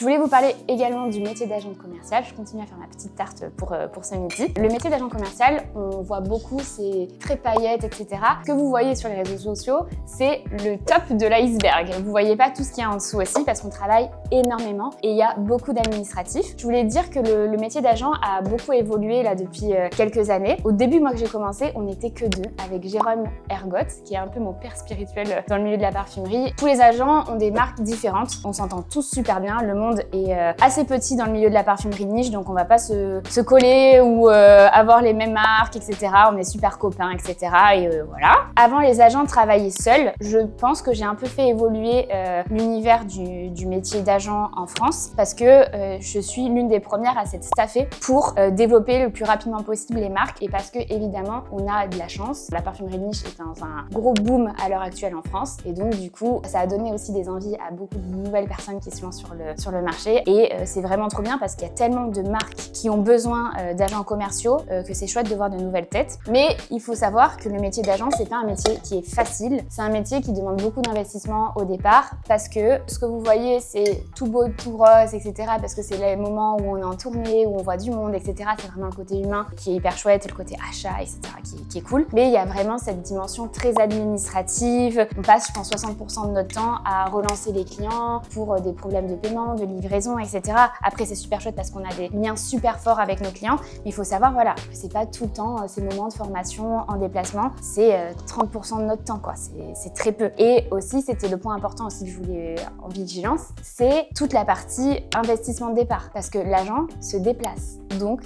Je voulais vous parler également du métier d'agent commercial. Je continue à faire ma petite tarte pour ce midi. Le métier d'agent commercial, on voit beaucoup, c'est très paillettes, etc. Ce que vous voyez sur les réseaux sociaux, c'est le top de l'iceberg. Vous voyez pas tout ce qu'il y a en dessous aussi parce qu'on travaille énormément et il y a beaucoup d'administratifs. Je voulais dire que le métier d'agent a beaucoup évolué là depuis quelques années. Au début, moi que j'ai commencé, on n'était que deux avec Jérôme Ergot, qui est un peu mon père spirituel dans le milieu de la parfumerie. Tous les agents ont des marques différentes. On s'entend tous super bien. Le monde est assez petit dans le milieu de la parfumerie de niche, donc on va pas se coller ou avoir les mêmes marques, etc. On est super copains, etc. Et voilà. Avant, les agents travaillaient seuls. Je pense que j'ai un peu fait évoluer l'univers du métier d'agent en France parce que je suis l'une des premières à s'être staffée pour développer le plus rapidement possible les marques et parce que évidemment on a de la chance. La parfumerie de niche est dans un gros boom à l'heure actuelle en France et donc du coup ça a donné aussi des envies à beaucoup de nouvelles personnes qui se lancent sur le marché et c'est vraiment trop bien parce qu'il y a tellement de marques qui ont besoin d'agents commerciaux que c'est chouette de voir de nouvelles têtes. Mais il faut savoir que le métier d'agent c'est pas un métier qui est facile, c'est un métier qui demande beaucoup d'investissement au départ parce que ce que vous voyez c'est tout beau, tout rose, etc. parce que c'est les moments où on est en tournée, où on voit du monde, etc. C'est vraiment le côté humain qui est hyper chouette et le côté achat, etc. qui est cool. Mais il y a vraiment cette dimension très administrative. On passe, je pense, 60% de notre temps à relancer les clients pour des problèmes de paiement, de livraison, etc. Après, c'est super chouette parce qu'on a des liens super forts avec nos clients. Mais il faut savoir, voilà, que c'est pas tout le temps ces moments de formation en déplacement. C'est 30% de notre temps, quoi. C'est très peu. Et aussi, c'était le point important aussi que je voulais en vigilance, c'est toute la partie investissement de départ. Parce que l'agent se déplace. Donc,